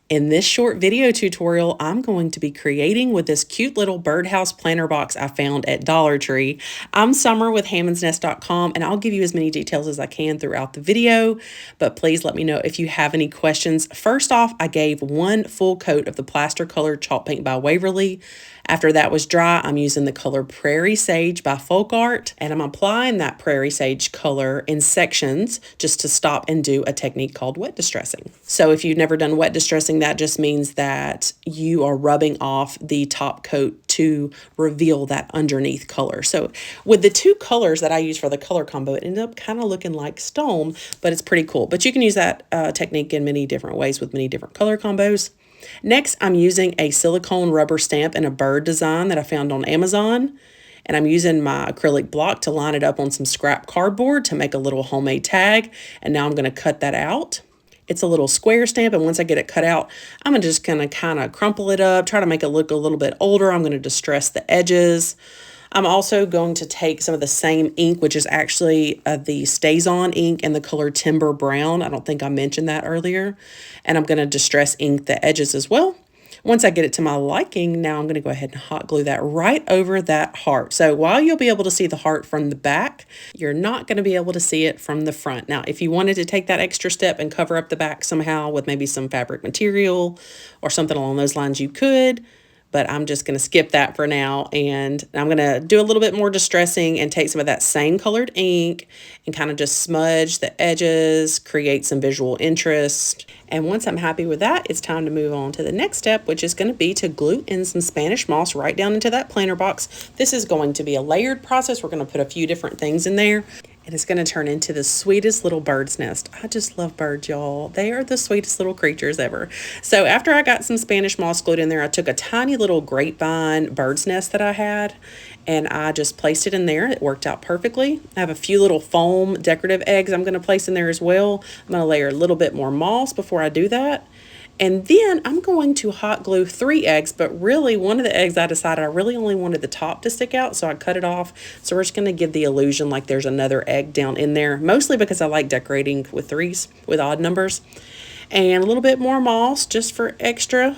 In this short video tutorial, I'm going to be creating with this cute little birdhouse planter box I found at Dollar Tree. I'm Summer with hammondsnest.com, and I'll give you as many details as I can throughout the video, but please let me know if you have any questions. First off, I gave one full coat of the plaster colored chalk paint by Waverly. After that was dry, I'm using the color Prairie Sage by Folk Art, and I'm applying that Prairie Sage color in sections just to stop and do a technique called wet distressing. So if you've never done wet distressing, that just means that you are rubbing off the top coat to reveal that underneath color. So with the two colors that I use for the color combo, it ended up kind of looking like stone, but it's pretty cool. But you can use that technique in many different ways with many different color combos. Next, I'm using a silicone rubber stamp in a bird design that I found on Amazon. And I'm using my acrylic block to line it up on some scrap cardboard to make a little homemade tag. And now I'm going to cut that out. It's a little square stamp, and once I get it cut out, I'm just going to kind of crumple it up, try to make it look a little bit older. I'm going to distress the edges. I'm also going to take some of the same ink, which is actually the StazOn ink in the color Timber Brown. I don't think I mentioned that earlier. And I'm going to distress ink the edges as well. Once I get it to my liking, now I'm going to go ahead and hot glue that right over that heart. So while you'll be able to see the heart from the back, you're not going to be able to see it from the front. Now, if you wanted to take that extra step and cover up the back somehow with maybe some fabric material or something along those lines, you could. But I'm just going to skip that for now, and I'm going to do a little bit more distressing and take some of that same colored ink and kind of just smudge the edges, create some visual interest. And once I'm happy with that, it's time to move on to the next step, which is going to be to glue in some Spanish moss right down into that planter box. This is going to be a layered process. We're going to put a few different things in there, and it's going to turn into the sweetest little bird's nest. I just love birds, y'all. They are the sweetest little creatures ever. So after I got some Spanish moss glued in there, I took a tiny little grapevine bird's nest that I had, and I just placed it in there. It worked out perfectly. I have a few little foam decorative eggs I'm going to place in there as well. I'm going to layer a little bit more moss before I do that. And then I'm going to hot glue 3 eggs, but really one of the eggs I decided I really only wanted the top to stick out, so I cut it off. So we're just going to give the illusion like there's another egg down in there, mostly because I like decorating with threes, with odd numbers. And a little bit more moss just for extra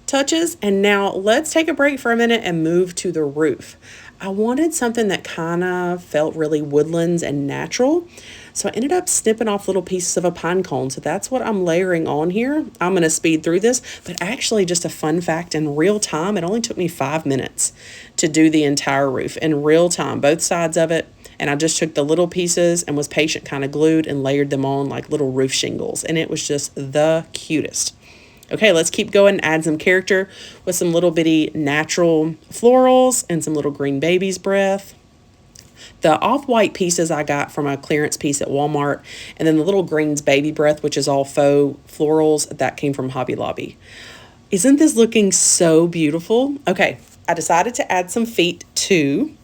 touches. And now let's take a break for a minute and move to the roof. I wanted something that kind of felt really woodlands and natural. So I ended up snipping off little pieces of a pine cone. So that's what I'm layering on here. I'm going to speed through this, but actually just a fun fact, in real time, it only took me 5 minutes to do the entire roof in real time, both sides of it. And I just took the little pieces and was patient, kind of glued and layered them on like little roof shingles. And it was just the cutest. Okay, let's keep going and add some character with some little bitty natural florals and some little green baby's breath. The off-white pieces I got from a clearance piece at Walmart, and then the little greens baby breath, which is all faux florals, that came from Hobby Lobby. Isn't this looking so beautiful? Okay, I decided to add some feet too.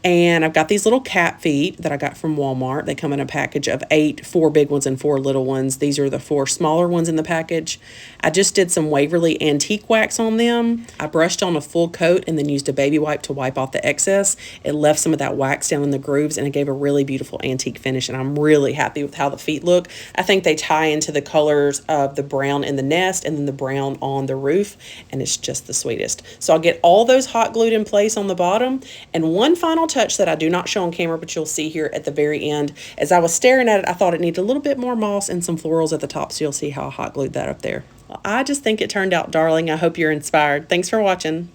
And I've got these little cat feet that I got from Walmart. They come in a package of 8, 4 big ones and 4 little ones. These are the 4 smaller ones in the package. I just did some Waverly antique wax on them. I brushed on a full coat and then used a baby wipe to wipe off the excess. It left some of that wax down in the grooves, and it gave a really beautiful antique finish, and I'm really happy with how the feet look. I think they tie into the colors of the brown in the nest and then the brown on the roof, and it's just the sweetest. So I'll get all those hot glued in place on the bottom, and one final touch that I do not show on camera, but you'll see here at the very end. As I was staring at it, I thought it needed a little bit more moss and some florals at the top, so you'll see how I hot glued that up there. Well, I just think it turned out darling. I hope you're inspired. Thanks for watching.